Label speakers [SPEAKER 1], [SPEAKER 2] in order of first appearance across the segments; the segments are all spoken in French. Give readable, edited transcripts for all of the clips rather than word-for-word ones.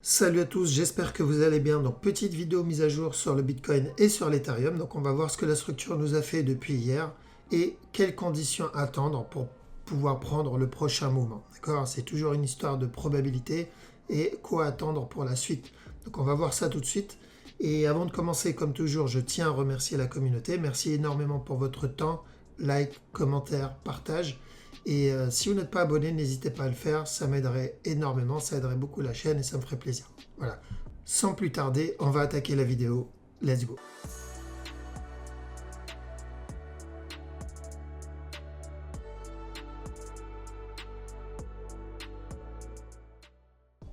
[SPEAKER 1] Salut à tous, j'espère que vous allez bien. Donc petite vidéo mise à jour sur le Bitcoin et sur l'Ethereum. Donc on va voir ce que la structure nous a fait depuis hier et quelles conditions attendre pour pouvoir prendre le prochain mouvement. D'accord? C'est toujours une histoire de probabilité et quoi attendre pour la suite. Donc on va voir ça tout de suite. Et avant de commencer, comme toujours, je tiens à remercier la communauté. Merci énormément pour votre temps, like, commentaire, partage. Et si vous n'êtes pas abonné, n'hésitez pas à le faire, ça m'aiderait énormément, ça aiderait beaucoup la chaîne et ça me ferait plaisir. Voilà. Sans plus tarder, on va attaquer la vidéo. Let's go.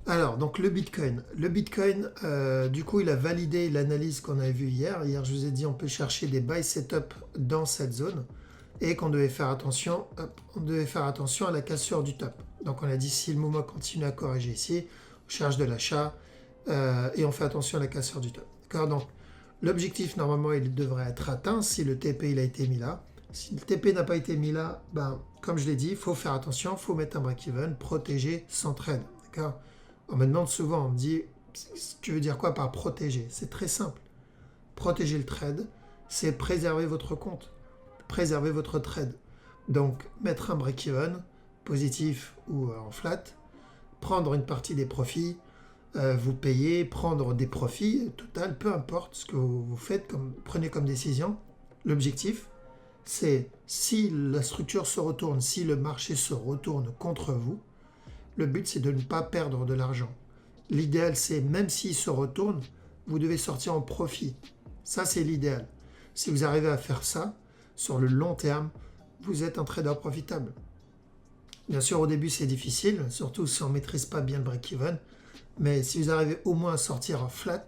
[SPEAKER 1] Alors, donc le Bitcoin. Le Bitcoin, du coup, il a validé l'analyse qu'on avait vue hier. Hier, je vous ai dit on peut chercher des buy setup dans cette zone et qu'on devait faire attention, à la cassure du top. Donc on a dit si le mouvement continue à corriger ici, on cherche de l'achat et on fait attention à la cassure du top. D'accord? Donc l'objectif normalement il devrait être atteint si le TP il a été mis là. Si le TP n'a pas été mis là, ben, comme je l'ai dit, il faut faire attention, il faut mettre un break-even, protéger son trade. D'accord? On me demande souvent, on me dit, tu veux dire quoi par protéger? C'est très simple. Protéger le trade, c'est préserver votre compte, préserver votre trade. Donc, mettre un break-even, positif ou en flat, prendre une partie des profits, vous payer, prendre des profits, total, peu importe ce que vous faites, prenez comme décision. L'objectif, c'est si la structure se retourne, si le marché se retourne contre vous, le but c'est de ne pas perdre de l'argent. L'idéal c'est même s'il se retourne, vous devez sortir en profit. Ça c'est l'idéal. Si vous arrivez à faire ça, sur le long terme, vous êtes un trader profitable. Bien sûr au début c'est difficile, surtout si on ne maîtrise pas bien le break-even, mais si vous arrivez au moins à sortir en flat,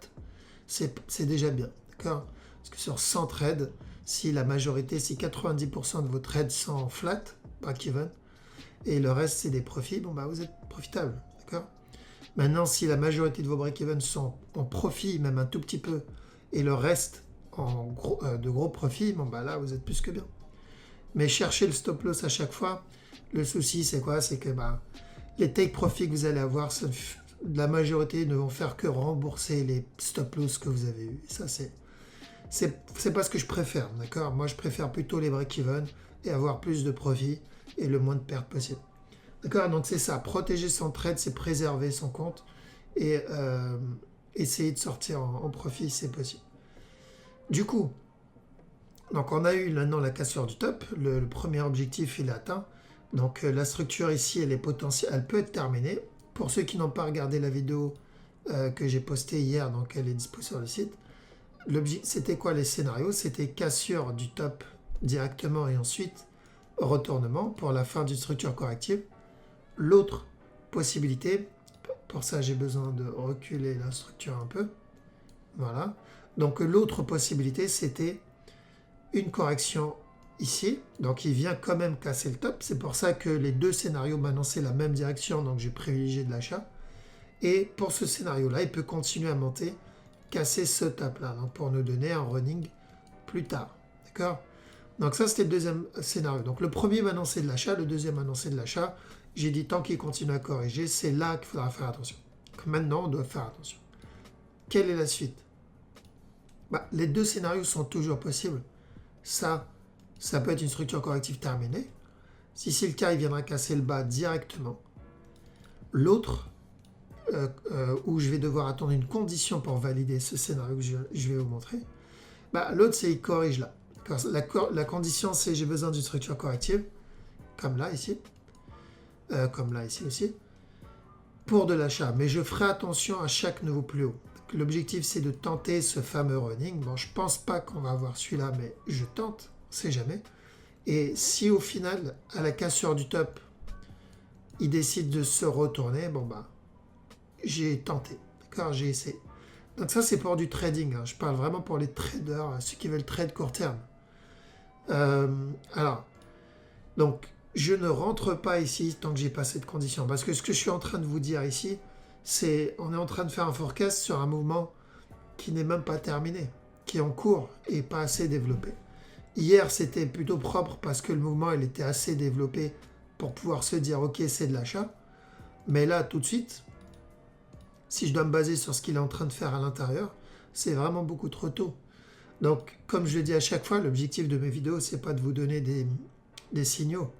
[SPEAKER 1] c'est déjà bien. D'accord? Parce que sur 100 trades, si la majorité, si 90% de vos trades sont en flat, break-even, et le reste c'est des profits, bon bah vous êtes profitable, d'accord? Maintenant, si la majorité de vos break-even sont en profit, même un tout petit peu, et le reste de gros profits, bon bah là vous êtes plus que bien. Mais chercher le stop loss à chaque fois, le souci c'est quoi? C'est que bah, les take profits que vous allez avoir, la majorité ne vont faire que rembourser les stop loss que vous avez eu. Et ça c'est pas ce que je préfère, d'accord? Moi je préfère plutôt les break-even et avoir plus de profits et le moins de pertes possible. D'accord? Donc c'est ça, protéger son trade, c'est préserver son compte et essayer de sortir en profit si c'est possible. Du coup, donc on a eu maintenant la cassure du top, le premier objectif il est atteint. Donc la structure ici elle est potentielle, elle peut être terminée. Pour ceux qui n'ont pas regardé la vidéo que j'ai postée hier, donc elle est disponible sur le site. C'était quoi les scénarios? C'était cassure du top directement et ensuite retournement pour la fin d'une structure corrective. L'autre possibilité, pour ça j'ai besoin de reculer la structure un peu, voilà. Donc l'autre possibilité c'était une correction ici, donc il vient quand même casser le top, c'est pour ça que les deux scénarios maintenant c'est la même direction, donc j'ai privilégié de l'achat. Et pour ce scénario là, il peut continuer à monter, casser ce top là, donc pour nous donner un running plus tard, d'accord? Donc ça c'était le deuxième scénario. Donc le premier maintenant c'est de l'achat, le deuxième maintenant c'est de l'achat. J'ai dit tant qu'il continue à corriger, c'est là qu'il faudra faire attention. Donc maintenant on doit faire attention. Quelle est la suite? Bah, les deux scénarios sont toujours possibles. Ça peut être une structure corrective terminée. Si c'est le cas, il viendra casser le bas directement. L'autre, où je vais devoir attendre une condition pour valider ce scénario que je vais vous montrer, bah, l'autre c'est il corrige là. La condition c'est j'ai besoin d'une structure corrective, comme là ici, comme là ici aussi, pour de l'achat. Mais je ferai attention à chaque nouveau plus haut. L'objectif c'est de tenter ce fameux running. Bon, je pense pas qu'on va avoir celui-là, mais je tente, on sait jamais. Et si au final, à la cassure du top, il décide de se retourner, bon bah, j'ai tenté, d'accord, j'ai essayé. Donc ça c'est pour du trading, hein. Je parle vraiment pour les traders, ceux qui veulent trade court terme. Alors, donc je ne rentre pas ici tant que j'ai pas cette condition, parce que ce que je suis en train de vous dire ici, c'est on est en train de faire un forecast sur un mouvement qui n'est même pas terminé, qui est en cours et pas assez développé. Hier c'était plutôt propre parce que le mouvement il était assez développé pour pouvoir se dire ok c'est de l'achat, mais là tout de suite Si je dois me baser sur ce qu'il est en train de faire à l'intérieur, c'est vraiment beaucoup trop tôt. Donc, comme je le dis à chaque fois, l'objectif de mes vidéos, c'est pas de vous donner des signaux,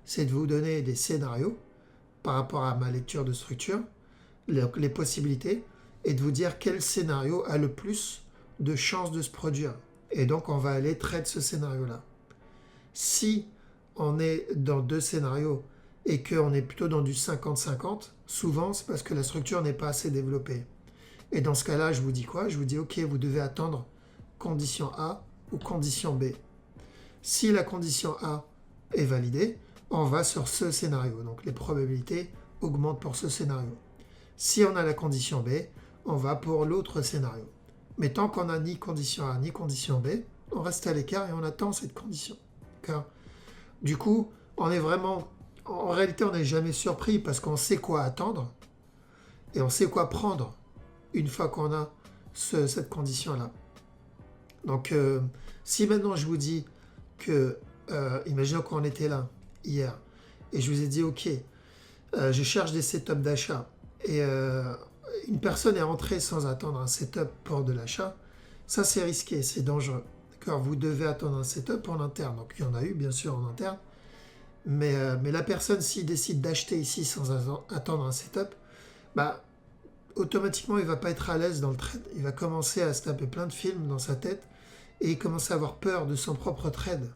[SPEAKER 1] c'est de vous donner des scénarios par rapport à ma lecture de structure, les possibilités, et de vous dire quel scénario a le plus de chances de se produire. Et donc, on va aller traiter ce scénario-là. Si on est dans deux scénarios et qu'on est plutôt dans du 50-50, souvent, c'est parce que la structure n'est pas assez développée. Et dans ce cas-là, je vous dis quoi? Je vous dis, ok, vous devez attendre condition A ou condition B. Si la condition A est validée, on va sur ce scénario. Donc les probabilités augmentent pour ce scénario. Si on a la condition B, on va pour l'autre scénario. Mais tant qu'on n'a ni condition A ni condition B, on reste à l'écart et on attend cette condition. D'accord? Du coup, on est vraiment... En réalité, on n'est jamais surpris parce qu'on sait quoi attendre et on sait quoi prendre une fois qu'on a cette condition-là. Donc, si maintenant je vous dis que, imaginons qu'on était là hier, et je vous ai dit, ok, je cherche des setups d'achat, et une personne est rentrée sans attendre un setup pour de l'achat, ça c'est risqué, c'est dangereux. D'accord? Vous devez attendre un setup en interne. Donc, il y en a eu, bien sûr, en interne. Mais la personne, s'il décide d'acheter ici sans attendre un setup, bah, automatiquement, il ne va pas être à l'aise dans le trade. Il va commencer à se taper plein de films dans sa tête et il commence à avoir peur de son propre trade.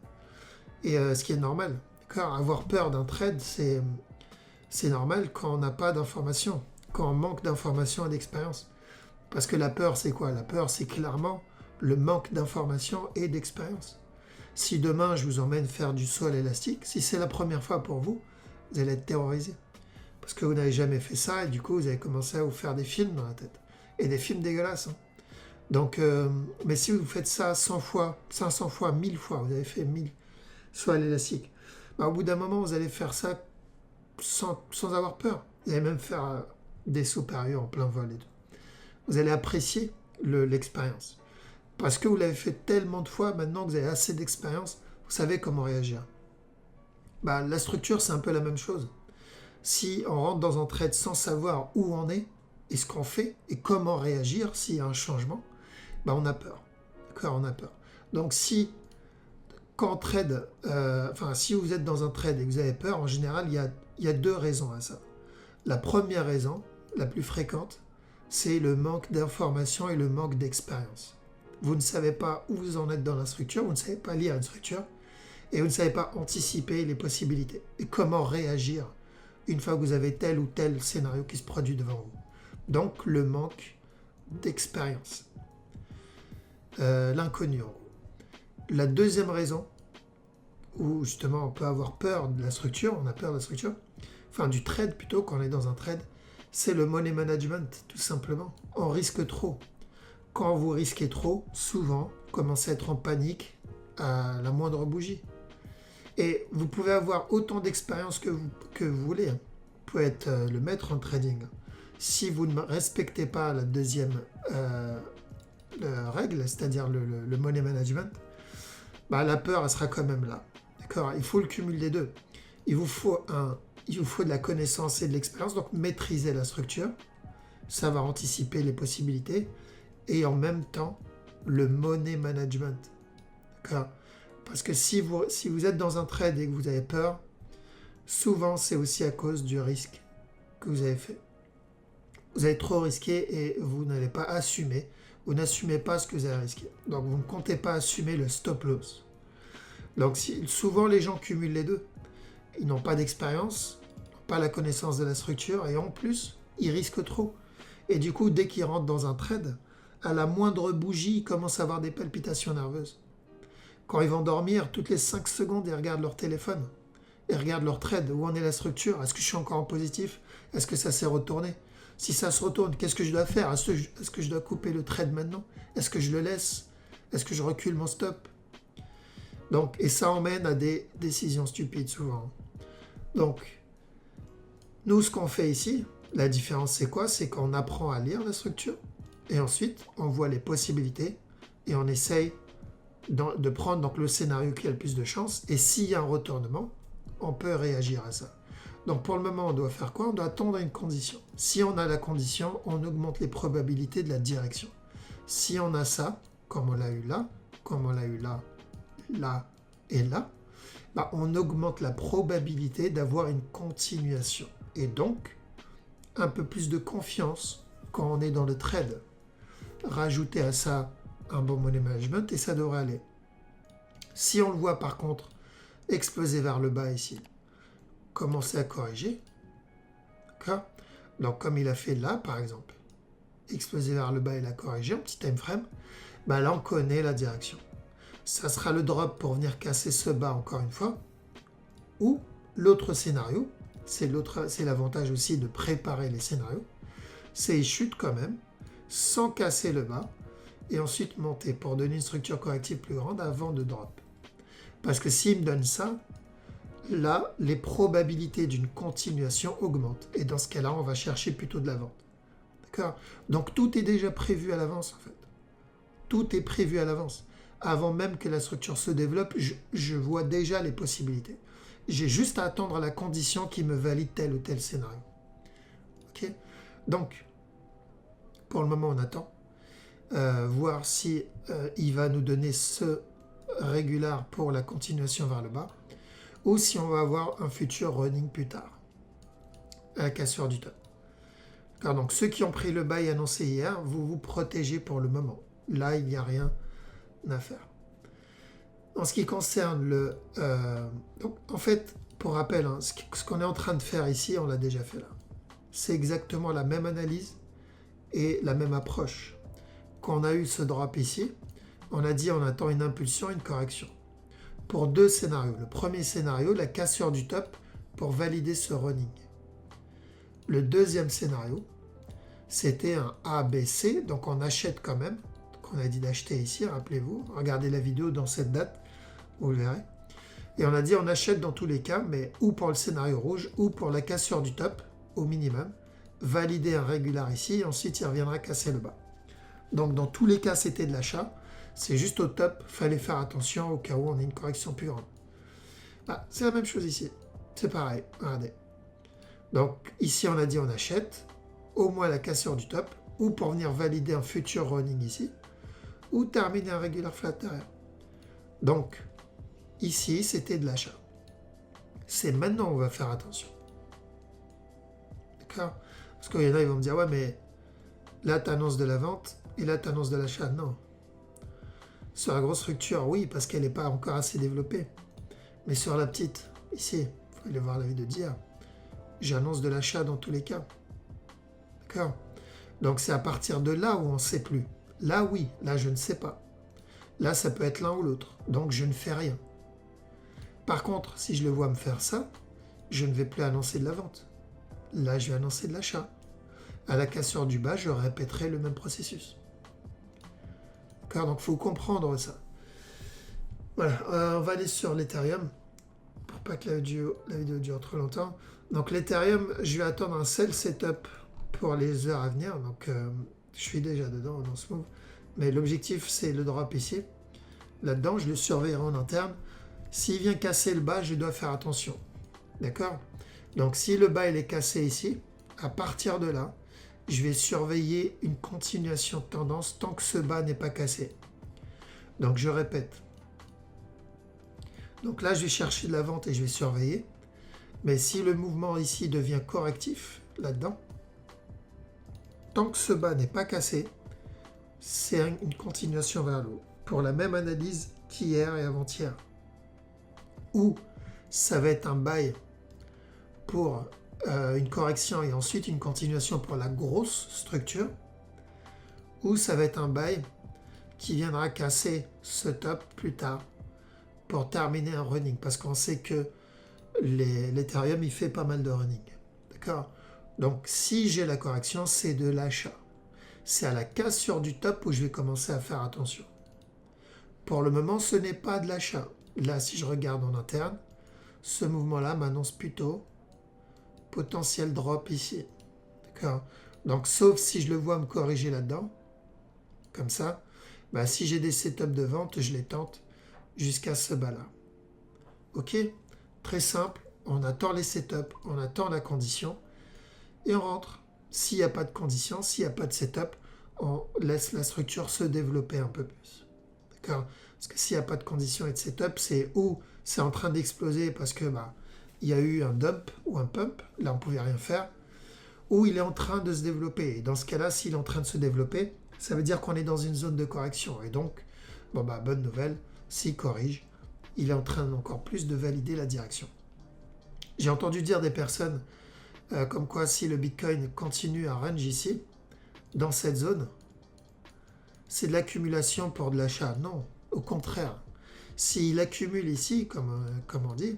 [SPEAKER 1] Et ce qui est normal. D'accord? Avoir peur d'un trade, c'est normal quand on n'a pas d'informations, quand on manque d'informations et d'expérience. Parce que la peur, c'est quoi? La peur, c'est clairement le manque d'informations et d'expérience. Si demain, je vous emmène faire du saut à l'élastique, si c'est la première fois pour vous, vous allez être terrorisé. Parce que vous n'avez jamais fait ça et du coup, vous allez commencer à vous faire des films dans la tête. Et des films dégueulasses. Hein. Donc, mais si vous faites ça 100 fois, 500 fois, 1000 fois, vous avez fait 1000 sauts à l'élastique, bah, au bout d'un moment, vous allez faire ça sans avoir peur. Vous allez même faire des sauts périlleux en plein vol et tout. Vous allez apprécier l'expérience. Parce que vous l'avez fait tellement de fois, maintenant que vous avez assez d'expérience, vous savez comment réagir. Bah, la structure, c'est un peu la même chose. Si on rentre dans un trade sans savoir où on est, et ce qu'on fait, et comment réagir s'il y a un changement, bah, on a peur. D'accord, on a peur. Donc si, quand on trade, si vous êtes dans un trade et que vous avez peur, en général, il y a deux raisons à ça. La première raison, la plus fréquente, c'est le manque d'information et le manque d'expérience. Vous ne savez pas où vous en êtes dans la structure, vous ne savez pas lire une structure, et vous ne savez pas anticiper les possibilités et comment réagir une fois que vous avez tel ou tel scénario qui se produit devant vous. Donc, le manque d'expérience. L'inconnu, en gros. La deuxième raison, où justement on peut avoir peur de la structure, on a peur de la structure, enfin du trade plutôt, quand on est dans un trade, c'est le money management, tout simplement. On risque trop. Quand vous risquez trop, souvent, vous commencez à être en panique à la moindre bougie. Et vous pouvez avoir autant d'expérience que vous voulez. Vous pouvez être le maître en trading. Si vous ne respectez pas la deuxième règle, c'est-à-dire le money management, bah, la peur, elle sera quand même là. D'accord? Il faut le cumul des deux. Il vous faut de la connaissance et de l'expérience, donc maîtriser la structure, savoir anticiper les possibilités, et en même temps, le money management. D'accord? Parce que si vous êtes dans un trade et que vous avez peur, souvent c'est aussi à cause du risque que vous avez fait. Vous avez trop risqué et vous n'allez pas assumer. Vous n'assumez pas ce que vous avez risqué. Donc vous ne comptez pas assumer le stop loss. Donc souvent les gens cumulent les deux. Ils n'ont pas d'expérience, pas la connaissance de la structure et en plus, ils risquent trop. Et du coup, dès qu'ils rentrent dans un trade, à la moindre bougie, ils commencent à avoir des palpitations nerveuses. Quand ils vont dormir, toutes les 5 secondes, ils regardent leur téléphone. Ils regardent leur trade. Où en est la structure? Est-ce que je suis encore en positif? Est-ce que ça s'est retourné? Si ça se retourne, qu'est-ce que je dois faire? Est-ce que je dois couper le trade maintenant? Est-ce que je le laisse? Est-ce que je recule mon stop? Donc, et ça emmène à des décisions stupides souvent. Donc, nous, ce qu'on fait ici, la différence c'est quoi? C'est qu'on apprend à lire la structure et ensuite, on voit les possibilités et on essaye de prendre donc le scénario qui a le plus de chance, et s'il y a un retournement, on peut réagir à ça. Donc pour le moment, on doit faire quoi? On doit attendre une condition. Si on a la condition, on augmente les probabilités de la direction. Si on a ça, comme on l'a eu là, comme on l'a eu là, là et là, bah on augmente la probabilité d'avoir une continuation. Et donc, un peu plus de confiance quand on est dans le trade. Rajouter à ça un bon money management et ça devrait aller. Si on le voit par contre exploser vers le bas ici, commencer à corriger, d'accord? Donc comme il a fait là par exemple, exploser vers le bas et la corriger en petit time frame, bah là on connaît la direction. Ça sera le drop pour venir casser ce bas encore une fois, ou l'autre scénario, c'est l'avantage aussi de préparer les scénarios, c'est il chute quand même, sans casser le bas, et ensuite monter pour donner une structure corrective plus grande avant de drop. Parce que s'il me donne ça, là, les probabilités d'une continuation augmentent. Et dans ce cas-là, on va chercher plutôt de la vente. D'accord? Donc tout est déjà prévu à l'avance, en fait. Tout est prévu à l'avance. Avant même que la structure se développe, je vois déjà les possibilités. J'ai juste à attendre la condition qui me valide tel ou tel scénario. Ok? Donc, pour le moment, on attend. Voir si il va nous donner ce régular pour la continuation vers le bas, ou si on va avoir un futur running plus tard, à la cassure du top. Alors donc ceux qui ont pris le bail annoncé hier, vous vous protégez pour le moment. Là, il n'y a rien à faire. En ce qui concerne le... donc, en fait, pour rappel, hein, ce qu'on est en train de faire ici, on l'a déjà fait là. C'est exactement la même analyse et la même approche. Quand on a eu ce drop ici, on a dit on attend une impulsion, une correction. Pour deux scénarios. Le premier scénario, la cassure du top pour valider ce running. Le deuxième scénario, c'était un ABC, donc on achète quand même. Donc on a dit d'acheter ici, rappelez-vous. Regardez la vidéo dans cette date, vous le verrez. Et on a dit on achète dans tous les cas, mais ou pour le scénario rouge, ou pour la cassure du top, au minimum. Valider un régular ici, et ensuite il reviendra casser le bas. Donc dans tous les cas, c'était de l'achat. C'est juste au top, fallait faire attention au cas où on ait une correction plus grande. Bah, c'est la même chose ici. C'est pareil, regardez. Donc ici, on a dit on achète, au moins la cassure du top, ou pour venir valider un futur running ici, ou terminer un regular flat derrière. Donc, ici, c'était de l'achat. C'est maintenant où on va faire attention. D'accord? Parce qu'il y en a, ils vont me dire, ouais, mais là, tu annonces de la vente, et là, tu annonces de l'achat. Non. Sur la grosse structure, oui, parce qu'elle n'est pas encore assez développée. Mais sur la petite, ici, il faut aller voir la vidéo d'hier, j'annonce de l'achat dans tous les cas. D'accord? Donc c'est à partir de là où on ne sait plus. Là, oui, là, je ne sais pas. Là, ça peut être l'un ou l'autre. Donc je ne fais rien. Par contre, si je le vois me faire ça, je ne vais plus annoncer de la vente. Là, je vais annoncer de l'achat. À la cassure du bas, je répéterai le même processus. D'accord? Donc il faut comprendre ça. Voilà, on va aller sur l'Ethereum pour pas que la vidéo dure trop longtemps. Donc l'Ethereum, je vais attendre un sell setup pour les heures à venir. Donc je suis déjà dedans dans ce move. Mais l'objectif, c'est le drop ici. Là-dedans, je le surveillerai en interne. S'il vient casser le bas, je dois faire attention. D'accord? Donc si le bas il est cassé ici, à partir de là, je vais surveiller une continuation de tendance tant que ce bas n'est pas cassé. Donc je répète. Donc là, je vais chercher de la vente et je vais surveiller. Mais si le mouvement ici devient correctif, là-dedans, tant que ce bas n'est pas cassé, c'est une continuation vers le haut. Pour la même analyse qu'hier et avant-hier. Ou ça va être un buy pour une correction et ensuite une continuation pour la grosse structure. Ou ça va être un buy qui viendra casser ce top plus tard pour terminer un running. Parce qu'on sait que l'Ethereum, il fait pas mal de running. D'accord? Donc, si j'ai la correction, c'est de l'achat. C'est à la cassure du top où je vais commencer à faire attention. Pour le moment, ce n'est pas de l'achat. Là, si je regarde en interne, ce mouvement-là m'annonce plutôt potentiel drop ici. D'accord? Donc, sauf si je le vois me corriger là-dedans, comme ça, bah, si j'ai des setups de vente, je les tente jusqu'à ce bas-là. Ok? Très simple. on attend les setups, on attend la condition et on rentre. S'il n'y a pas de condition, s'il n'y a pas de setup, on laisse la structure se développer un peu plus. D'accord? Parce que s'il n'y a pas de condition et de setup, c'est où c'est en train d'exploser parce que il y a eu un dump ou un pump, là on ne pouvait rien faire, ou il est en train de se développer. Et dans ce cas-là, s'il est en train de se développer, ça veut dire qu'on est dans une zone de correction. Et donc, bonne nouvelle, s'il corrige, il est en train encore plus de valider la direction. J'ai entendu dire des personnes comme quoi si le Bitcoin continue à range ici, dans cette zone, c'est de l'accumulation pour de l'achat. Non, au contraire. S'il accumule ici, comme on dit,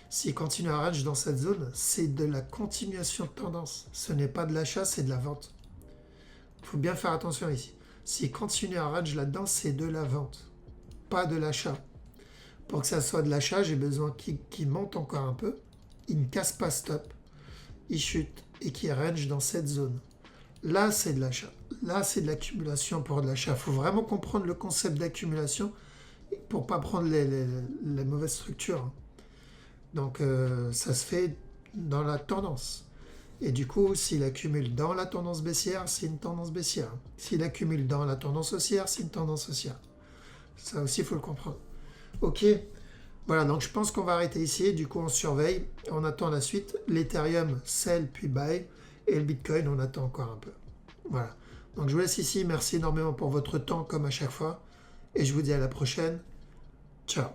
[SPEAKER 1] s'il continue à range dans cette zone, c'est de la continuation de tendance. Ce n'est pas de l'achat, c'est de la vente. Il faut bien faire attention ici. S'il continue à range là-dedans, c'est de la vente, pas de l'achat. Pour que ça soit de l'achat, j'ai besoin qu'il monte encore un peu, il ne casse pas stop, il chute et qu'il range dans cette zone. Là, c'est de l'achat. Là, c'est de l'accumulation pour de l'achat. Il faut vraiment comprendre le concept d'accumulation pour ne pas prendre les mauvaises structures. Donc, ça se fait dans la tendance. Et du coup, s'il accumule dans la tendance baissière, c'est une tendance baissière. S'il accumule dans la tendance haussière, c'est une tendance haussière. Ça aussi, il faut le comprendre. Ok, voilà, donc je pense qu'on va arrêter ici. Du coup, on surveille, on attend la suite. L'Ethereum, sell puis buy. Et le Bitcoin, on attend encore un peu. Voilà. Donc, je vous laisse ici. Merci énormément pour votre temps, comme à chaque fois. Et je vous dis à la prochaine. Ciao.